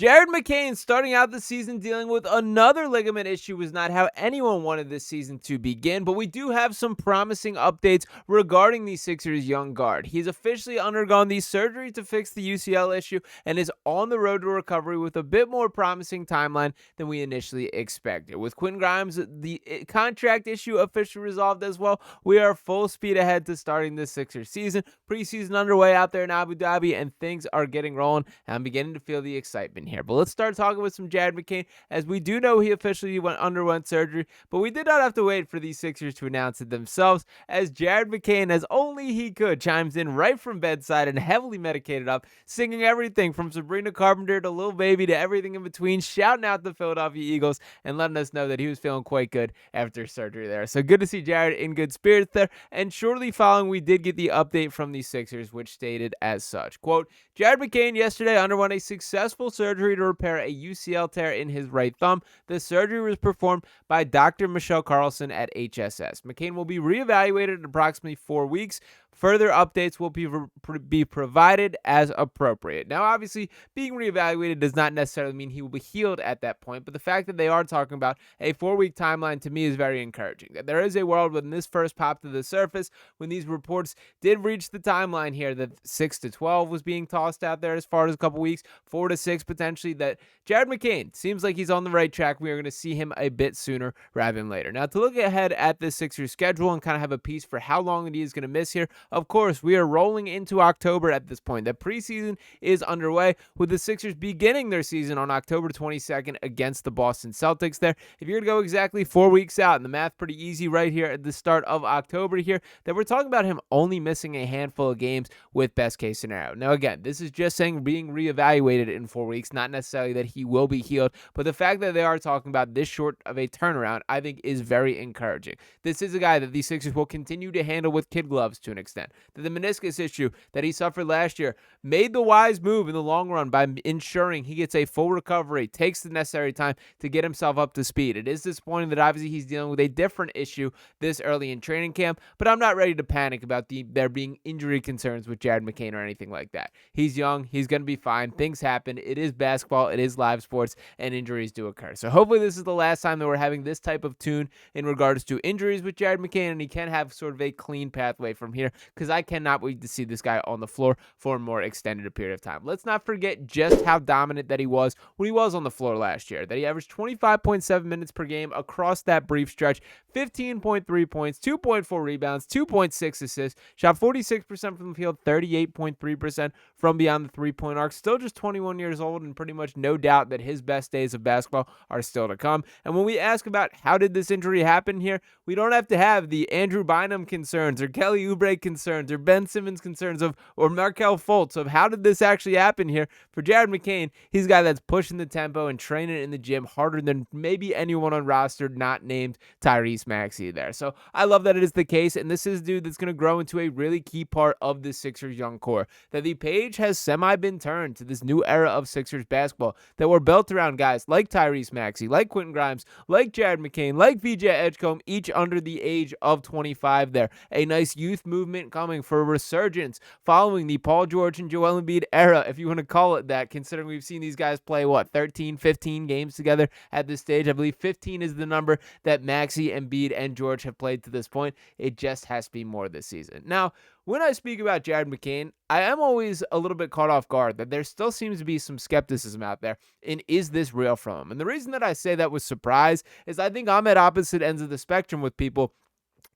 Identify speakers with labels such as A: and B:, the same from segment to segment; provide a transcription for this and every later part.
A: Jared McCain starting out the season dealing with another ligament issue was not how anyone wanted this season to begin, but we do have some promising updates regarding the Sixers' young guard. He's officially undergone the surgery to fix the UCL issue and is on the road to recovery with a bit more promising timeline than we initially expected. With Quentin Grimes, the contract issue officially resolved as well, we are full speed ahead to starting this Sixers season. Preseason underway out there in Abu Dhabi, and things are getting rolling, and I'm beginning to feel the excitement here. But let's start talking with some Jared McCain, as we do know he officially underwent surgery, but we did not have to wait for these Sixers to announce it themselves, as Jared McCain, as only he could, chimes in right from bedside and heavily medicated up, singing everything from Sabrina Carpenter to Lil Baby to everything in between, shouting out the Philadelphia Eagles and letting us know that he was feeling quite good after surgery there. So good to see Jared in good spirits there, and shortly following, we did get the update from the Sixers, which stated as such, quote, Jared McCain yesterday underwent a successful surgery to repair a UCL tear in his right thumb. The surgery was performed by Dr. Michelle Carlson at HSS. McCain will be reevaluated in approximately 4 weeks. Further updates will be provided as appropriate. Now, obviously, being reevaluated does not necessarily mean he will be healed at that point, but the fact that they are talking about a 4-week timeline to me is very encouraging. That there is a world when this first popped to the surface, when these reports did reach the timeline here, that 6 to 12 was being tossed out there as far as a couple weeks, 4 to 6 potentially, that Jared McCain seems like he's on the right track. We are going to see him a bit sooner rather than later. Now, to look ahead at this Sixers schedule and kind of have a piece for how long he is going to miss here, of course, we are rolling into October at this point. The preseason is underway, with the Sixers beginning their season on October 22nd against the Boston Celtics there. If you're going to go exactly 4 weeks out, and the math pretty easy right here at the start of October here, then we're talking about him only missing a handful of games with best case scenario. Now, again, this is just saying being reevaluated in 4 weeks, not necessarily that he will be healed, but the fact that they are talking about this short of a turnaround, I think, is very encouraging. This is a guy that the Sixers will continue to handle with kid gloves to an extent. That the meniscus issue that he suffered last year made the wise move in the long run by ensuring he gets a full recovery, takes the necessary time to get himself up to speed. It is disappointing that obviously he's dealing with a different issue this early in training camp, but I'm not ready to panic about there being injury concerns with Jared McCain or anything like that. He's young. He's going to be fine. Things happen. It is basketball. It is live sports, and injuries do occur. So hopefully this is the last time that we're having this type of tune in regards to injuries with Jared McCain, and he can have sort of a clean pathway from here, because I cannot wait to see this guy on the floor for a more extended period of time. Let's not forget just how dominant that he was when he was on the floor last year, that he averaged 25.7 minutes per game across that brief stretch, 15.3 points, 2.4 rebounds, 2.6 assists, shot 46% from the field, 38.3% from beyond the three-point arc, still just 21 years old, and pretty much no doubt that his best days of basketball are still to come. And when we ask about how did this injury happen here, we don't have to have the Andrew Bynum concerns or Kelly Oubre concerns or Ben Simmons concerns or Markelle Fultz of how did this actually happen here. For Jared McCain, he's a guy that's pushing the tempo and training in the gym harder than maybe anyone on roster not named Tyrese Maxey there. So I love that it is the case, and this is a dude that's going to grow into a really key part of the Sixers young core. That the page has been turned to this new era of Sixers basketball that were built around guys like Tyrese Maxey, like Quentin Grimes, like Jared McCain, like VJ Edgecombe, each under the age of 25 there. A nice youth movement coming for a resurgence following the Paul George and Joel Embiid era, if you want to call it that, considering we've seen these guys play, 13, 15 games together at this stage. I believe 15 is the number that Maxey, Embiid, and George have played to this point. It just has to be more this season. Now, when I speak about Jared McCain, I am always a little bit caught off guard that there still seems to be some skepticism out there in is this real from him? And the reason that I say that with surprise is I think I'm at opposite ends of the spectrum with people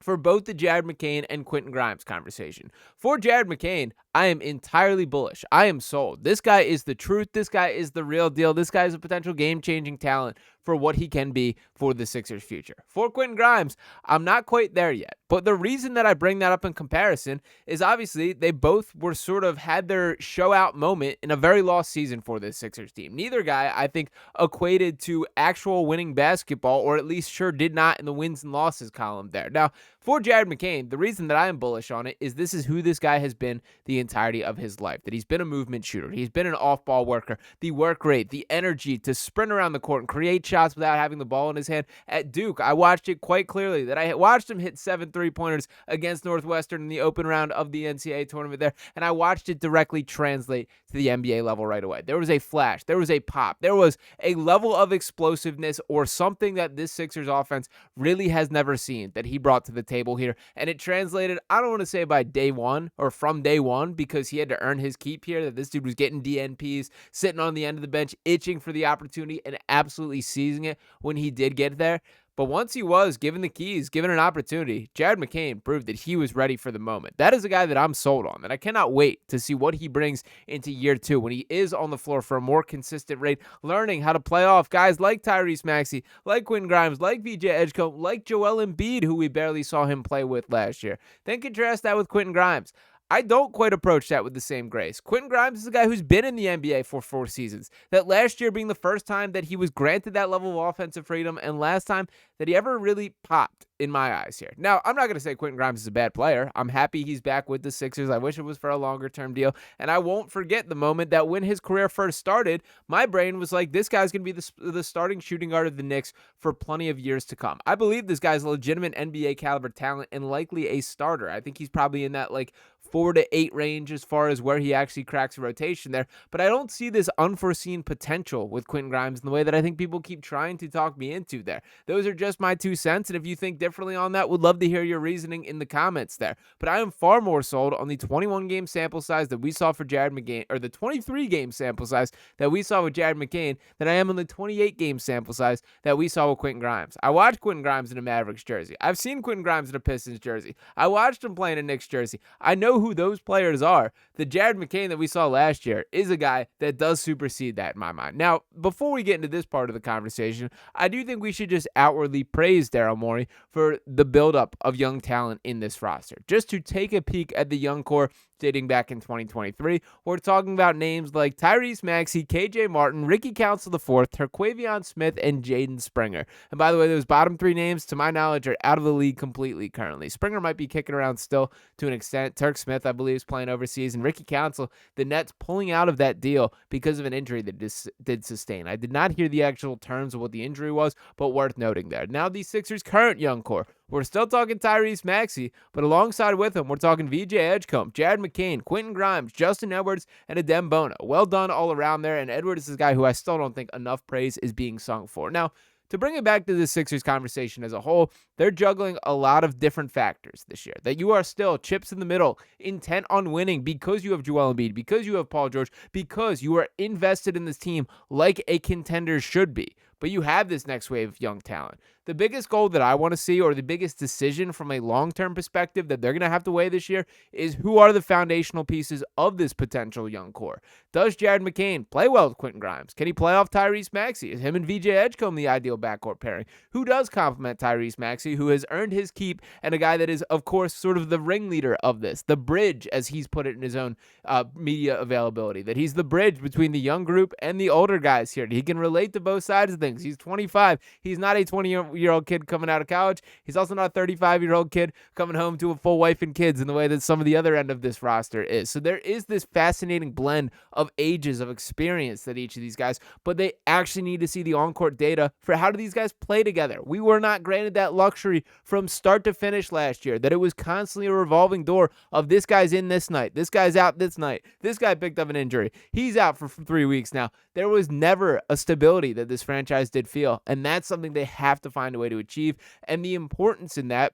A: for both the Jared McCain and Quentin Grimes conversation. For Jared McCain, I am entirely bullish. I am sold. This guy is the truth. This guy is the real deal. This guy is a potential game-changing talent for what he can be for the Sixers' future. For Quentin Grimes, I'm not quite there yet. But the reason that I bring that up in comparison is obviously they both were sort of had their show-out moment in a very lost season for this Sixers team. Neither guy, I think, equated to actual winning basketball, or at least sure did not in the wins and losses column there. Now, for Jared McCain, the reason that I am bullish on it is this is who this guy has been the entirety of his life, that he's been a movement shooter. He's been an off-ball worker. The work rate, the energy to sprint around the court and create shots without having the ball in his hand. At Duke, I watched it quite clearly, that I watched him hit 7 3-pointers against Northwestern in the open round of the NCAA tournament there, and I watched it directly translate to the NBA level right away. There was a flash. There was a pop. There was a level of explosiveness or something that this Sixers offense really has never seen that he brought to the table here, and it translated, I don't want to say by day one or from day one, because he had to earn his keep here, that this dude was getting DNPs, sitting on the end of the bench, itching for the opportunity, and absolutely seizing it when he did get there. But once he was given the keys, given an opportunity, Jared McCain proved that he was ready for the moment. That is a guy that I'm sold on, and I cannot wait to see what he brings into year 2 when he is on the floor for a more consistent rate, learning how to play off guys like Tyrese Maxey, like Quentin Grimes, like VJ Edgecombe, like Joel Embiid, who we barely saw him play with last year. Then contrast that with Quentin Grimes. I don't quite approach that with the same grace. Quentin Grimes is a guy who's been in the NBA for 4 seasons. That last year being the first time that he was granted that level of offensive freedom, and last time that he ever really popped in my eyes here. Now, I'm not going to say Quentin Grimes is a bad player. I'm happy he's back with the Sixers. I wish it was for a longer-term deal. And I won't forget the moment that when his career first started, my brain was like, this guy's going to be the starting shooting guard of the Knicks for plenty of years to come. I believe this guy's a legitimate NBA caliber talent and likely a starter. I think he's probably in that 4 to 8 range as far as where he actually cracks a rotation there. But I don't see this unforeseen potential with Quentin Grimes in the way that I think people keep trying to talk me into there. Those are just my 2 cents, and if you think differently on that, would love to hear your reasoning in the comments there. But I am far more sold on the 21-game sample size that we saw for Jared McCain, or the 23-game sample size that we saw with Jared McCain, than I am on the 28-game sample size that we saw with Quentin Grimes. I watched Quentin Grimes in a Mavericks jersey. I've seen Quentin Grimes in a Pistons jersey. I watched him play in a Knicks jersey. I know who those players are. The Jared McCain that we saw last year is a guy that does supersede that in my mind. Now, before we get into this part of the conversation, I do think we should just outwardly praise Daryl Morey for the buildup of young talent in this roster. Just to take a peek at the young core dating back in 2023, we're talking about names like Tyrese Maxey, KJ Martin, Ricky Council IV, Terquavion Smith, and Jaden Springer. And by the way, those bottom 3 names, to my knowledge, are out of the league completely currently. Springer might be kicking around still to an extent. Turk Smith, I believe, is playing overseas. And Ricky Council, the Nets pulling out of that deal because of an injury that did sustain. I did not hear the actual terms of what the injury was, but worth noting there. Now the Sixers' current young core. We're still talking Tyrese Maxey, but alongside with him, we're talking VJ Edgecombe, Jared McCain, Quentin Grimes, Justin Edwards, and Adem Bona. Well done all around there, and Edwards is a guy who I still don't think enough praise is being sung for. Now, to bring it back to the Sixers conversation as a whole, they're juggling a lot of different factors this year. That you are still chips in the middle, intent on winning because you have Joel Embiid, because you have Paul George, because you are invested in this team like a contender should be. But you have this next wave of young talent. The biggest goal that I want to see, or the biggest decision from a long-term perspective that they're going to have to weigh this year, is who are the foundational pieces of this potential young core. Does Jared McCain play well with Quentin Grimes? Can he play off Tyrese Maxey? Is him and VJ Edgecombe the ideal backcourt pairing? Who does complement Tyrese Maxey, who has earned his keep, and a guy that is, of course, sort of the ringleader of this, the bridge, as he's put it in his own media availability, that he's the bridge between the young group and the older guys here. He can relate to both sides of things. He's 25. He's not a 20-year-old kid coming out of college. He's also not a 35-year-old kid coming home to a full wife and kids in the way that some of the other end of this roster is. So there is this fascinating blend of ages of experience that each of these guys, but they actually need to see the on-court data for how do these guys play together. We were not granted that luxury from start to finish last year, that it was constantly a revolving door of this guy's in this night, this guy's out this night, this guy picked up an injury, he's out for 3 weeks now. There was never a stability that this franchise did feel, and that's something they have to find a way to achieve. And the importance in that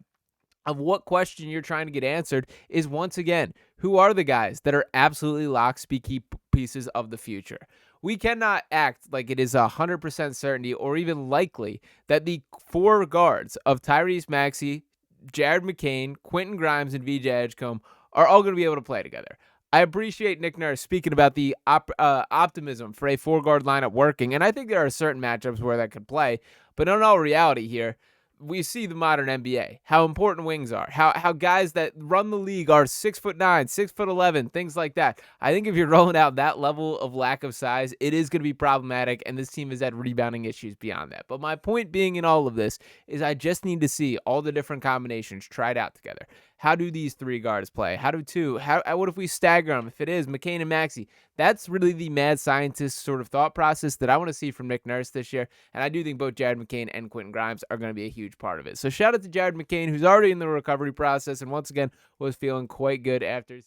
A: of what question you're trying to get answered is, once again, who are the guys that are absolutely key pieces of the future? We cannot act like it is 100% certainty or even likely that the 4 guards of Tyrese Maxey, Jared McCain, Quentin Grimes, and VJ Edgecombe are all going to be able to play together. I appreciate Nick Nurse speaking about the optimism for a 4-guard lineup working, and I think there are certain matchups where that could play, but in all reality here, we see the modern NBA, how important wings are, how guys that run the league are 6'9", 6'11", things like that. I think if you're rolling out that level of lack of size, it is going to be problematic, and this team has had rebounding issues beyond that. But my point being in all of this is I just need to see all the different combinations tried out together. how do these three guards play? How do two? What if we stagger them? If it is McCain and Maxey, that's really the mad scientist sort of thought process that I want to see from Nick Nurse this year. And I do think both Jared McCain and Quentin Grimes are going to be a huge part of it. So shout out to Jared McCain, who's already in the recovery process and once again was feeling quite good after,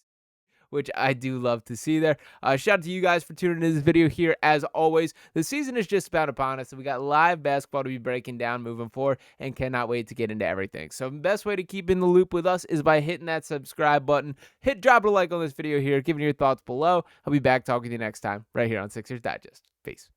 A: which I do love to see there. Shout out to you guys for tuning into this video here. As always, the season is just about upon us, and we got live basketball to be breaking down moving forward, and cannot wait to get into everything. So the best way to keep in the loop with us is by hitting that subscribe button. Drop a like on this video here, giving your thoughts below. I'll be back talking to you next time right here on Sixers Digest. Peace.